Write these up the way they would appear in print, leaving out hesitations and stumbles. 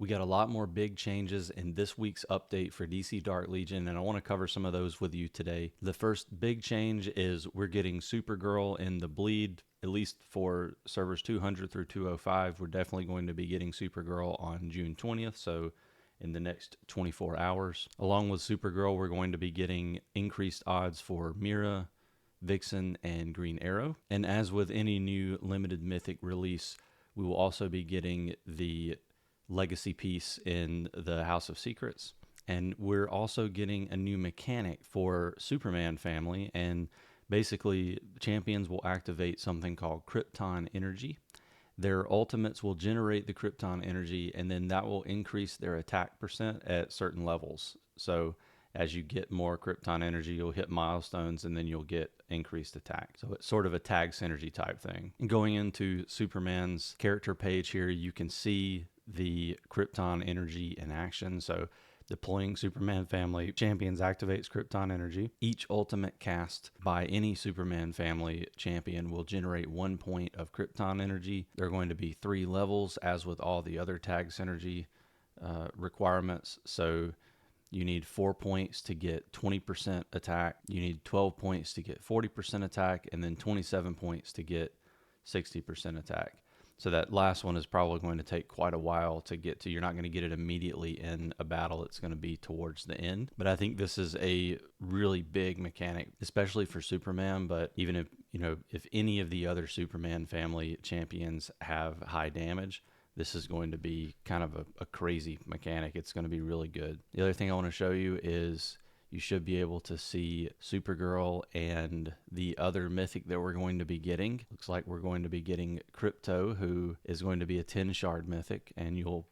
We got a lot more big changes in this week's update for DC Dark Legion, and I want to cover some of those with you today. The first big change is we're getting Supergirl in the bleed, at least for servers 200 through 205. We're definitely going to be getting Supergirl on June 20th, so in the next 24 hours. Along with Supergirl, we're going to be getting increased odds for Mira, Vixen, and Green Arrow. And as with any new limited mythic release, we will also be getting the legacy piece in the House of Secrets. And we're also getting a new mechanic for Superman family. And basically, champions will activate something called Krypton energy. Their ultimates will generate the Krypton energy, and then that will increase their attack percent at certain levels. So as you get more Krypton energy, you'll hit milestones, and then you'll get increased attack. So it's sort of a tag synergy type thing. And going into Superman's character page here, you can see the Krypton energy in action. So deploying Superman family champions activates Krypton energy. Each ultimate cast by any Superman family champion will generate 1 point of Krypton energy. There are going to be 3 levels, as with all the other tag synergy requirements. So you need 4 points to get 20% attack. You need 12 points to get 40% attack, and then 27 points to get 60% attack. So that last one is probably going to take quite a while to get to. You're not going to get it immediately in a battle. It's going to be towards the end. But I think this is a really big mechanic, especially for Superman. But even if any of the other Superman family champions have high damage, this is going to be kind of a crazy mechanic. It's going to be really good. The other thing I want to show you is you should be able to see Supergirl and the other mythic that we're going to be getting. Looks like we're going to be getting Krypto, who is going to be a 10 shard mythic, and you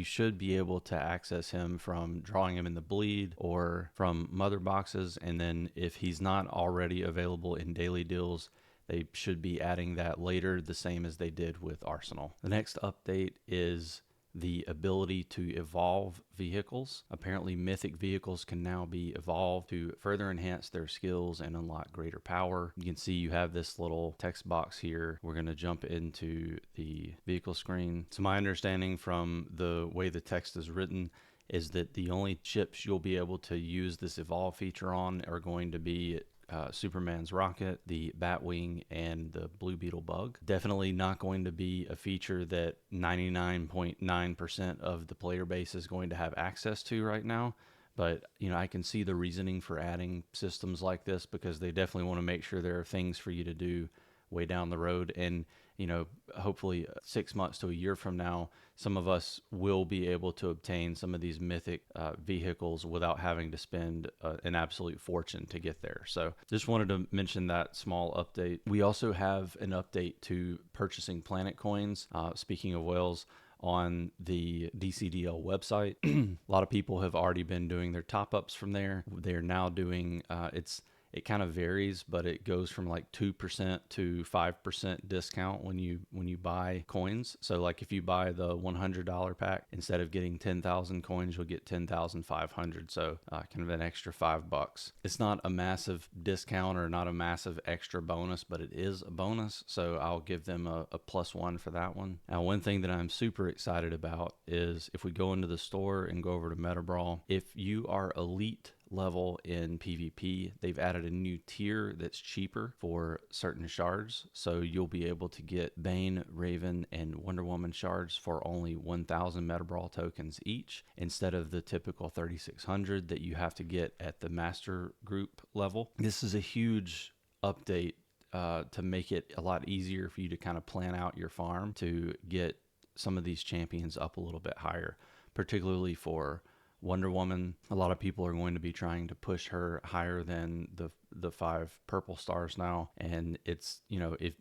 should be able to access him from drawing him in the bleed or from mother boxes. And then if he's not already available in daily deals, they should be adding that later, the same as they did with Arsenal. The next update is the ability to evolve vehicles. Apparently, mythic vehicles can now be evolved to further enhance their skills and unlock greater power. You can see you have this little text box here. We're going to jump into the vehicle screen. So my understanding from the way the text is written is that the only ships you'll be able to use this evolve feature on are going to be Superman's rocket, the Batwing, and the Blue Beetle bug. Definitely not going to be a feature that 99.9% of the player base is going to have access to right now. But, I can see the reasoning for adding systems like this, because they definitely want to make sure there are things for you to do way down the road. And, hopefully 6 months to a year from now, some of us will be able to obtain some of these mythic vehicles without having to spend an absolute fortune to get there. So just wanted to mention that small update. We also have an update to purchasing planet coins. Speaking of whales, on the DCDL website, a lot of people have already been doing their top-ups from there. They're now doing, it kind of varies, but it goes from like 2% to 5% discount when you buy coins. So like if you buy the $100 pack, instead of getting 10,000 coins, you'll get 10,500. So kind of an extra $5. It's not a massive discount or not a massive extra bonus, but it is a bonus. So I'll give them a +1 for that one. Now, one thing that I'm super excited about is if we go into the store and go over to Metabrawl, if you are elite level in PvP, they've added a new tier that's cheaper for certain shards. So you'll be able to get Bane, Raven, and Wonder Woman shards for only 1,000 Metabrawl tokens each, instead of the typical 3,600 that you have to get at the master group level. This is a huge update to make it a lot easier for you to kind of plan out your farm to get some of these champions up a little bit higher, particularly for Wonder Woman. A lot of people are going to be trying to push her higher than the 5 purple stars now, and it's,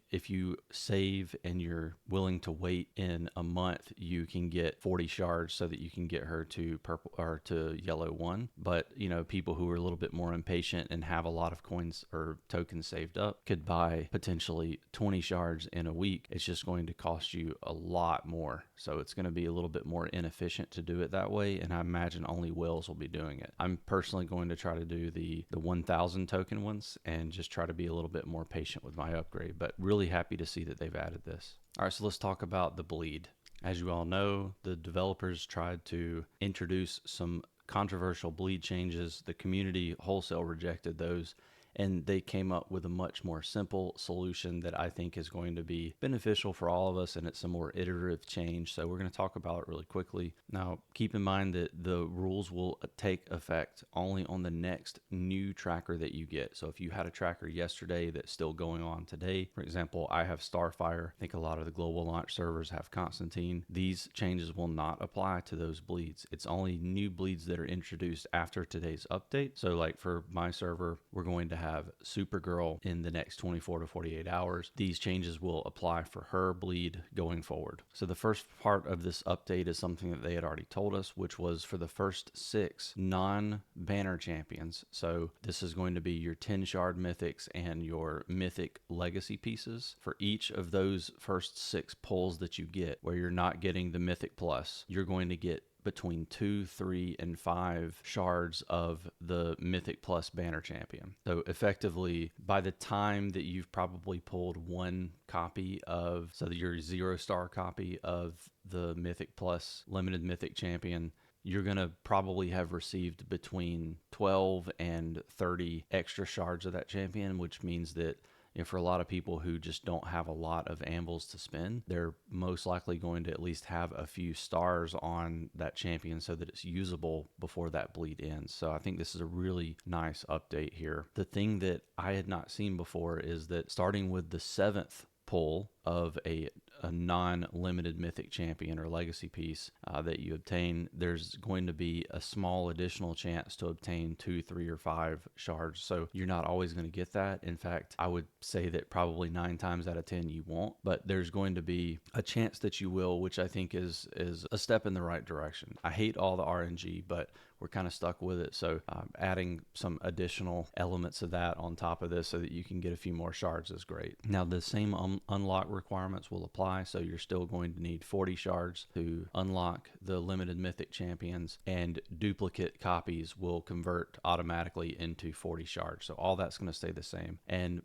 if you save and you're willing to wait in a month, you can get 40 shards so that you can get her to purple or to yellow 1. But people who are a little bit more impatient and have a lot of coins or tokens saved up could buy potentially 20 shards in a week. It's just going to cost you a lot more, so it's going to be a little bit more inefficient to do it that way, and I imagine only whales will be doing it. I'm personally going to try to do the 1,000 token ones and just try to be a little bit more patient with my upgrade, but really happy to see that they've added this. All right, so let's talk about the bleed. As you all know, the developers tried to introduce some controversial bleed changes. The community wholesale rejected those, and they came up with a much more simple solution that I think is going to be beneficial for all of us, and it's a more iterative change. So we're going to talk about it really quickly. Now, keep in mind that the rules will take effect only on the next new tracker that you get. So if you had a tracker yesterday that's still going on today, for example, I have Starfire. I think a lot of the global launch servers have Constantine. These changes will not apply to those bleeds. It's only new bleeds that are introduced after today's update. So like for my server, we're going to have Supergirl in the next 24 to 48 hours. These changes will apply for her bleed going forward. So the first part of this update is something that they had already told us, which was for the first 6 non-banner champions. So this is going to be your 10 shard mythics and your mythic legacy pieces. For each of those first 6 pulls that you get, where you're not getting the mythic plus, you're going to get between 2, 3, and 5 shards of the Mythic Plus banner champion. So effectively, by the time that you've probably pulled 1 copy of, so your 0-star copy of the Mythic Plus limited mythic champion, you're going to probably have received between 12 and 30 extra shards of that champion, which means that for a lot of people who just don't have a lot of anvils to spend, they're most likely going to at least have a few stars on that champion so that it's usable before that bleed ends. So I think this is a really nice update here. The thing that I had not seen before is that starting with the 7th pull of a non-limited mythic champion or legacy piece that you obtain, there's going to be a small additional chance to obtain 2, 3, or 5 shards. So you're not always going to get that. In fact, I would say that probably 9 times out of 10 you won't, but there's going to be a chance that you will, which I think is a step in the right direction. I hate all the RNG, but we're kind of stuck with it. So adding some additional elements of that on top of this so that you can get a few more shards is great. Now the same unlock requirements will apply. So you're still going to need 40 shards to unlock the limited mythic champions, and duplicate copies will convert automatically into 40 shards. So all that's going to stay the same. And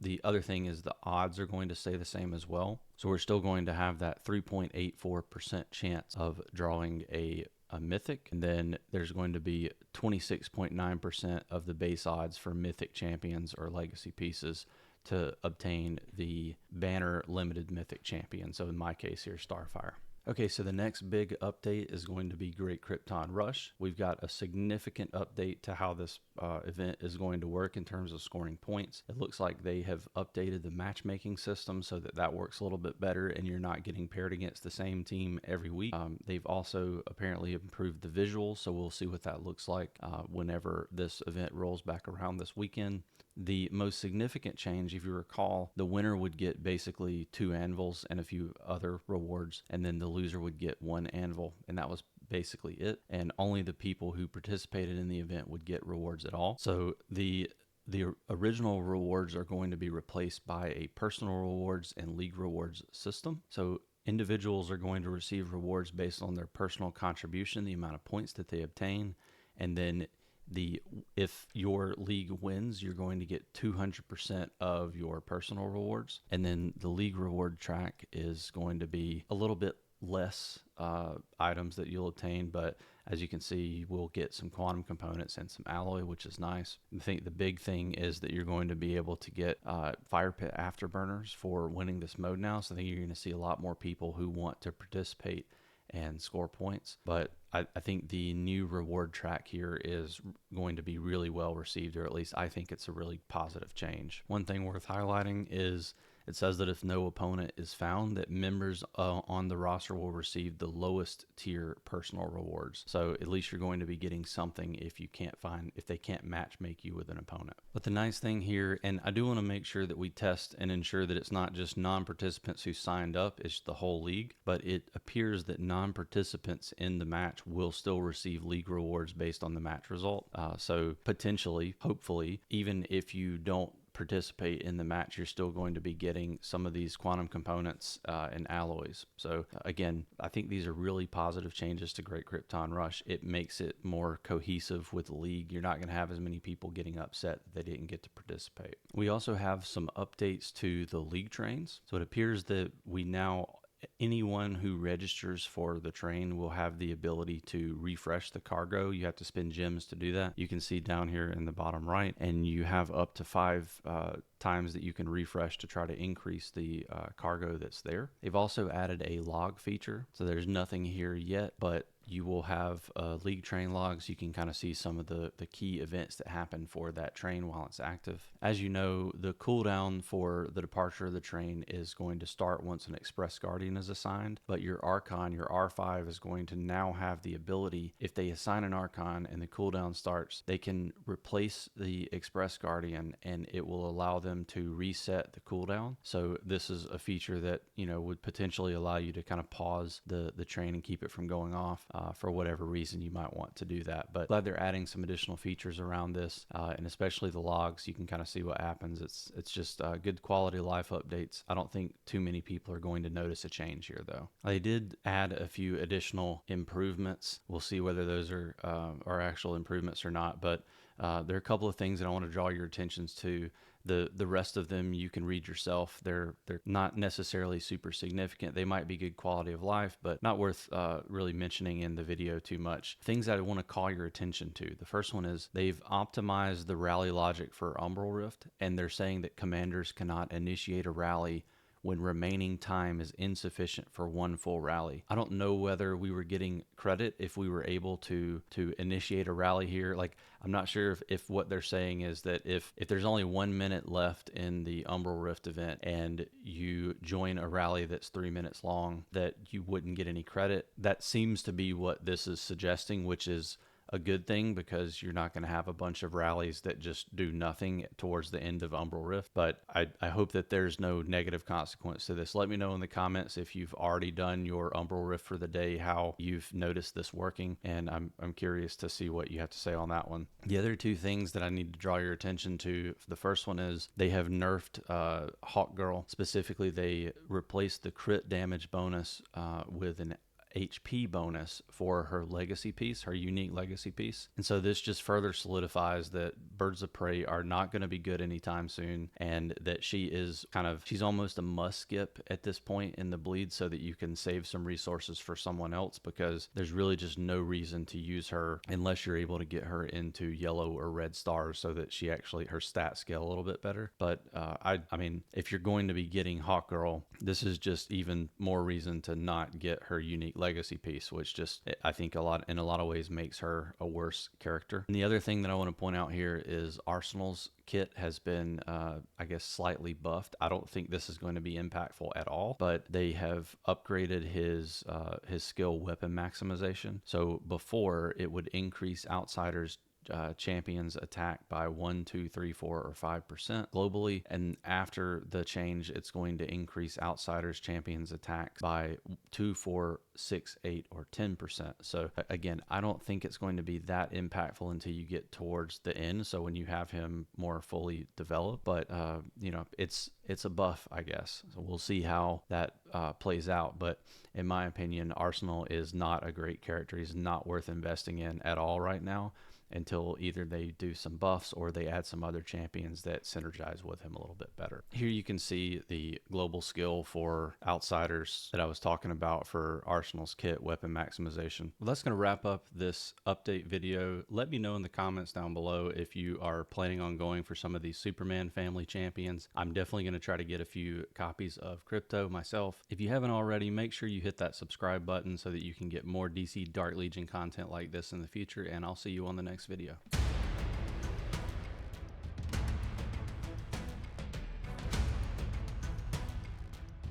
the other thing is the odds are going to stay the same as well. So we're still going to have that 3.84% chance of drawing a mythic, and then there's going to be 26.9% of the base odds for mythic champions or legacy pieces to obtain the banner limited mythic champion. So in my case here, Starfire. Okay, so the next big update is going to be Great Krypton Rush. We've got a significant update to how this event is going to work in terms of scoring points. It looks like they have updated the matchmaking system so that that works a little bit better and you're not getting paired against the same team every week. They've also apparently improved the visuals, so we'll see what that looks like whenever this event rolls back around this weekend. The most significant change, if you recall, the winner would get basically 2 anvils and a few other rewards, and then the loser would get 1 anvil, and that was basically it. And only the people who participated in the event would get rewards at all. So the original rewards are going to be replaced by a personal rewards and league rewards system. So individuals are going to receive rewards based on their personal contribution, the amount of points that they obtain, and then if your league wins, you're going to get 200% of your personal rewards. And then the league reward track is going to be a little bit less items that you'll obtain, but as you can see, you will get some quantum components and some alloy, which is nice. I think the big thing is that you're going to be able to get fire pit afterburners for winning this mode now. So I think you're going to see a lot more people who want to participate and score points. But I think the new reward track here is going to be really well received, or at least I think it's a really positive change. One thing worth highlighting is it says that if no opponent is found, that members on the roster will receive the lowest tier personal rewards. So at least you're going to be getting something if they can't match make you with an opponent. But the nice thing here, and I do want to make sure that we test and ensure that it's not just non-participants who signed up, it's the whole league, but it appears that non-participants in the match will still receive league rewards based on the match result. So potentially, hopefully, even if you don't participate in the match, you're still going to be getting some of these quantum components and alloys. So again, I think these are really positive changes to Great Krypton Rush. It makes it more cohesive with the league. You're not going to have as many people getting upset that they didn't get to participate. We also have some updates to the league trains. So it appears that we now anyone who registers for the train will have the ability to refresh the cargo. You have to spend gems to do that. You can see down here in the bottom right, and you have up to 5 times that you can refresh to try to increase the cargo that's there. They've also added a log feature, so there's nothing here yet, but you will have league train logs. You can kind of see some of the key events that happen for that train while it's active. As you know, the cooldown for the departure of the train is going to start once an Express Guardian is assigned, but your Archon, your R5, is going to now have the ability, if they assign an Archon and the cooldown starts, they can replace the Express Guardian and it will allow them to reset the cooldown. So this is a feature that, you know, would potentially allow you to kind of pause the train and keep it from going off. For whatever reason you might want to do that. But glad they're adding some additional features around this, and especially the logs. You can kind of see what happens. It's just good quality of life updates. I don't think too many people are going to notice a change here, though. They did add a few additional improvements. We'll see whether those are actual improvements or not, but there are a couple of things that I want to draw your attentions to. The rest of them you can read yourself. They're not necessarily super significant. They might be good quality of life, but not worth really mentioning in the video too much. Things that I want to call your attention to. The first one is they've optimized the rally logic for Umbral Rift, and they're saying that commanders cannot initiate a rally when remaining time is insufficient for one full rally. I don't know whether we were getting credit if we were able to initiate a rally here. Like, I'm not sure if what they're saying is that if there's only 1 minute left in the Umbral Rift event and you join a rally that's 3 minutes long, that you wouldn't get any credit. That seems to be what this is suggesting, which is a good thing because you're not going to have a bunch of rallies that just do nothing towards the end of Umbral Rift. But I hope that there's no negative consequence to this. Let me know in the comments if you've already done your Umbral Rift for the day, how you've noticed this working, and I'm curious to see what you have to say on that one. The other two things that I need to draw your attention to, the first one is they have nerfed Hawkgirl. Specifically, they replaced the crit damage bonus with an HP bonus for her legacy piece, her unique legacy piece. And so this just further solidifies that Birds of Prey are not going to be good anytime soon, and that she's almost a must skip at this point in the bleed so that you can save some resources for someone else, because there's really just no reason to use her unless you're able to get her into yellow or red stars so that she actually, her stats scale a little bit better. But I mean, if you're going to be getting Hawkgirl, this is just even more reason to not get her unique legacy piece, which just, I think in a lot of ways makes her a worse character. And the other thing that I want to point out here is Arsenal's kit has been, I guess, slightly buffed. I don't think this is going to be impactful at all, but they have upgraded his skill weapon maximization. So before, it would increase outsiders champions attack by 1, 2, 3, 4, or 5% globally, and after the change it's going to increase outsiders champions attack by 2, 4, 6, 8, or 10%. So again, I don't think it's going to be that impactful until you get towards the end, so when you have him more fully developed. But you know, it's a buff, I guess, so we'll see how that plays out. But in my opinion, Arsenal is not a great character. He's not worth investing in at all right now, until either they do some buffs or they add some other champions that synergize with him a little bit better. Here you can see the global skill for outsiders that I was talking about for Arsenal's kit weapon maximization. Well, that's going to wrap up this update video. Let me know in the comments down below if you are planning on going for some of these Superman family champions. I'm definitely going to try to get a few copies of Krypto myself. If you haven't already, make sure you hit that subscribe button so that you can get more DC Dark Legion content like this in the future, and I'll see you on the next video.